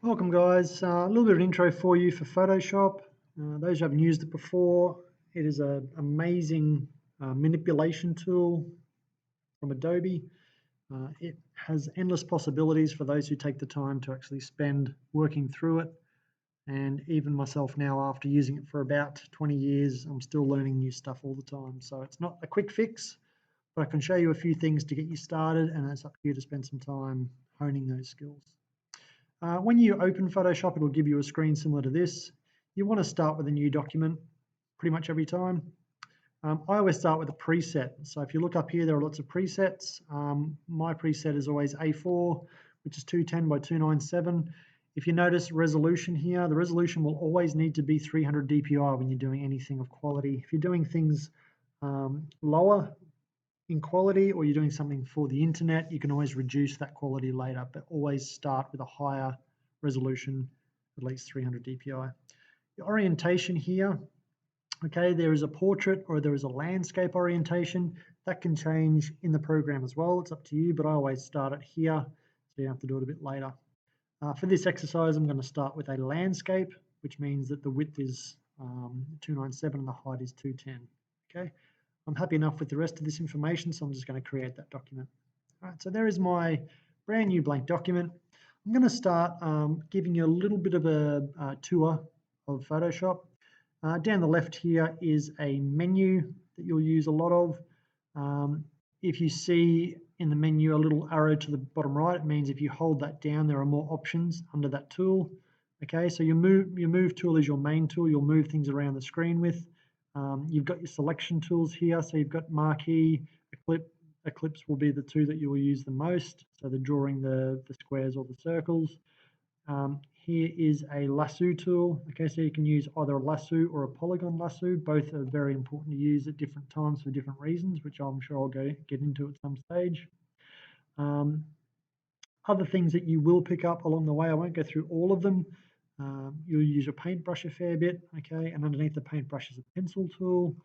Welcome guys, a little bit of an intro for you for Photoshop. Those who haven't used it before, it is an amazing manipulation tool from Adobe. It has endless possibilities for those who take the time to actually spend working through it. And even myself now, after using it for about 20 years, I'm still learning new stuff all the time. So it's not a quick fix, but I can show you a few things to get you started, and it's up to you to spend some time honing those skills. When you open Photoshop, it'll give you a screen similar to this. You want to start with a new document pretty much every time. I always start with a preset. So if you look up here, there are lots of presets. My preset is always A4, which is 210 by 297. If you notice resolution here, the resolution will always need to be 300 dpi when you're doing anything of quality. If you're doing things lower in quality, or you're doing something for the internet, you can always reduce that quality later, but always start with a higher resolution, at least 300 dpi. The orientation here, okay, there is a portrait or there is a landscape orientation. That can change in the program as well. It's up to you, but I always start it here, so you have to do it a bit later. For this exercise, I'm going to start with a landscape, which means that the width is 297 and the height is 210. Okay, I'm happy enough with the rest of this information, so I'm just going to create that document. All right, so there is my brand new blank document. I'm going to start giving you a little bit of a tour of Photoshop. Down the left here is a menu that you'll use a lot of. If you see in the menu a little arrow to the bottom right, it means if you hold that down, there are more options under that tool. Okay, so your move tool is your main tool. You'll move things around the screen with. You've got your selection tools here. So you've got marquee, ellipse will be the two that you will use the most. So the drawing the squares or the circles. Here is a lasso tool. Okay, so you can use either a lasso or a polygon lasso. Both are very important to use at different times for different reasons, which I'm sure I'll get into at some stage. Other things that you will pick up along the way, I won't go through all of them. You'll use your paintbrush a fair bit, okay, and underneath the paintbrush is a pencil tool.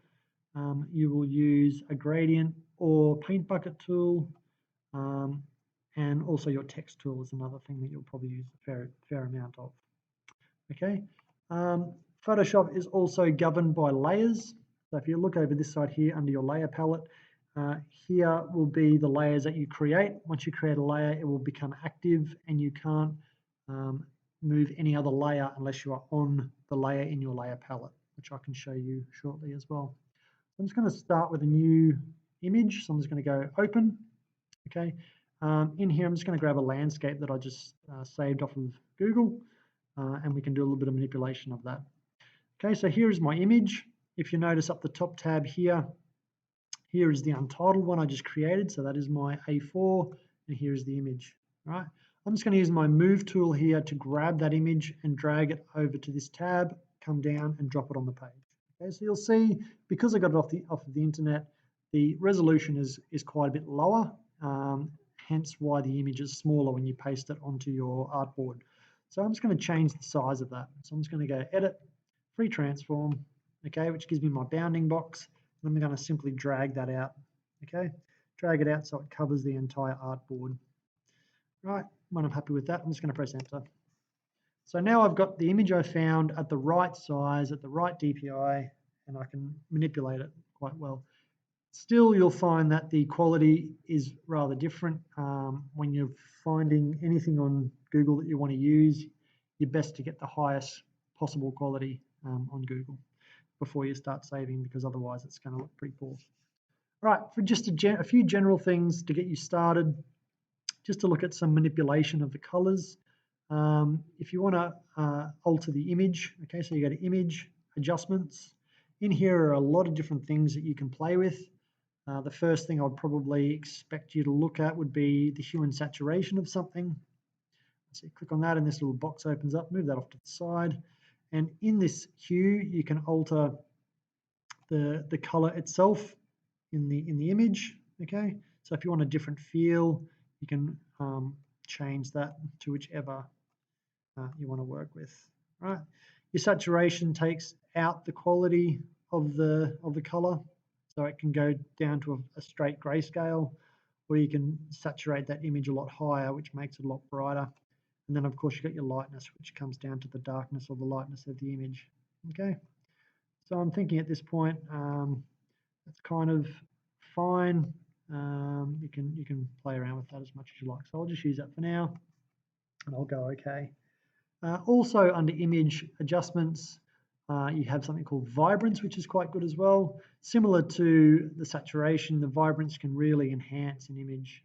You will use a gradient or paint bucket tool, and also your text tool is another thing that you'll probably use a fair amount of. Okay, Photoshop is also governed by layers. So if you look over this side here under your layer palette, here will be the layers that you create. Once you create a layer, it will become active, and you can't move any other layer unless you are on the layer in your layer palette, which I can show you shortly as well. I'm just going to start with a new image. So I'm just going to go open. Okay. In here, I'm just going to grab a landscape that I just saved off of Google, and we can do a little bit of manipulation of that. Okay, so here is my image. If you notice up the top tab here, here is the untitled one I just created. So that is my A4, and here is the image. All right. I'm just going to use my move tool here to grab that image and drag it over to this tab, come down and drop it on the page. Okay, so you'll see, because I got it off of the internet, the resolution is quite a bit lower, hence why the image is smaller when you paste it onto your artboard. So I'm just going to change the size of that. So I'm just going to go Edit, Free Transform, okay, which gives me my bounding box. And I'm going to simply drag that out, okay? Drag it out so it covers the entire artboard. Right, when I'm happy with that, I'm just going to press Enter. So now I've got the image I found at the right size, at the right DPI, and I can manipulate it quite well. Still, you'll find that the quality is rather different. When you're finding anything on Google that you want to use, you're best to get the highest possible quality on Google before you start saving, because otherwise it's going to look pretty poor. Right, for just a few general things to get you started, just to look at some manipulation of the colors. If you want to alter the image, okay, so you go to Image, Adjustments. In here are a lot of different things that you can play with. The first thing I'd probably expect you to look at would be the hue and saturation of something. So you click on that and this little box opens up, move that off to the side. And in this hue, you can alter the color itself in the image, okay? So if you want a different feel, you can change that to whichever you want to work with, right? Your saturation takes out the quality of the color, so it can go down to a straight grayscale, or you can saturate that image a lot higher, which makes it a lot brighter. And then of course you've got your lightness, which comes down to the darkness or the lightness of the image. Okay, so I'm thinking at this point that's kind of fine. You can play around with that as much as you like. So I'll just use that for now, and I'll go OK. Also under image adjustments, you have something called vibrance, which is quite good as well. Similar to the saturation, the vibrance can really enhance an image.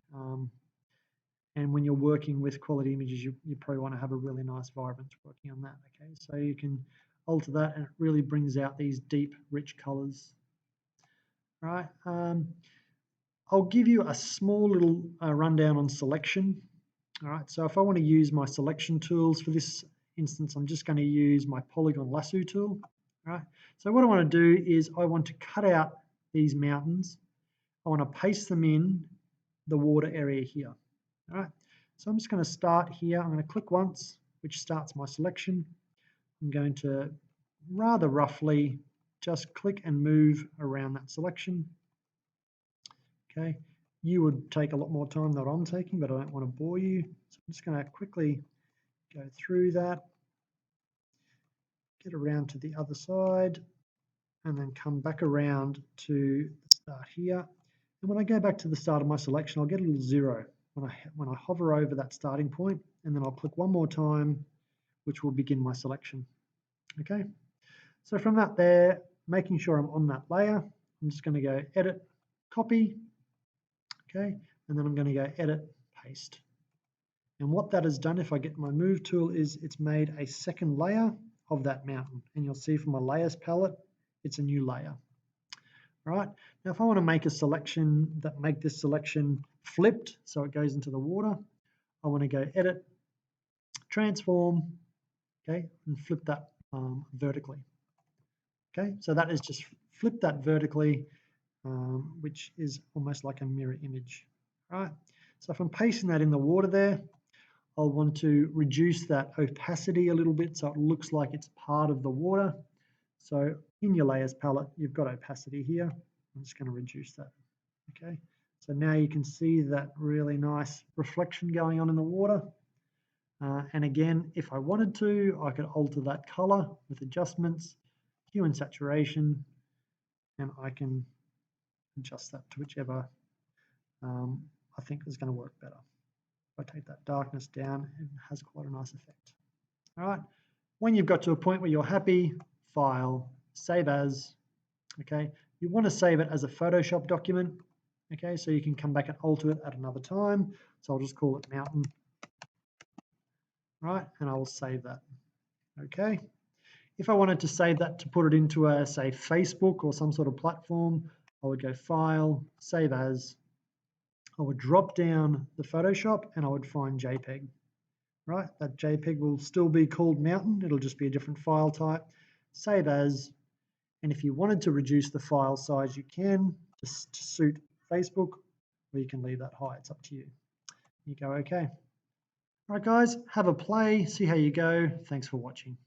And when you're working with quality images, you probably want to have a really nice vibrance working on that. Okay, so you can alter that, and it really brings out these deep, rich colors. All right. I'll give you a small little rundown on selection. All right, so if I want to use my selection tools for this instance, I'm just going to use my polygon lasso tool. All right, so what I want to do is I want to cut out these mountains. I want to paste them in the water area here. All right, so I'm just going to start here. I'm going to click once, which starts my selection. I'm going to rather roughly just click and move around that selection. Okay, you would take a lot more time than I'm taking, but I don't want to bore you. So I'm just going to quickly go through that, get around to the other side, and then come back around to the start here. And when I go back to the start of my selection, I'll get a little 0 when I hover over that starting point, and then I'll click one more time, which will begin my selection. Okay, so from that there, making sure I'm on that layer, I'm just going to go edit, copy, okay, and then I'm going to go edit, paste. And what that has done, if I get my move tool, is it's made a second layer of that mountain. And you'll see from my layers palette, it's a new layer. All right, now if I want to make a selection that make this selection flipped so it goes into the water, I want to go edit, transform, okay, and flip that vertically. Okay, so that is just flip that vertically, which is almost like a mirror image. All right, so if I'm pasting that in the water there, I'll want to reduce that opacity a little bit so it looks like it's part of the water. So in your layers palette, you've got opacity here. I'm just going to reduce that. Okay, so now you can see that really nice reflection going on in the water. And again, if I wanted to, I could alter that color with adjustments, hue and saturation, and I can adjust that to whichever I think is going to work better. If I take that darkness down, it has quite a nice effect. All right, when you've got to a point where you're happy, File, Save As. Okay, you want to save it as a Photoshop document. Okay, so you can come back and alter it at another time. So I'll just call it mountain. Right, and I will save that. Okay, if I wanted to save that to put it into a, say, Facebook or some sort of platform, I would go File, Save As. I would drop down the Photoshop and I would find JPEG. Right, that JPEG will still be called mountain. It'll just be a different file type. Save as, and if you wanted to reduce the file size, you can just to suit Facebook, or you can leave that high. It's up to you. You go, okay. All right, guys, have a play, see how you go. Thanks for watching.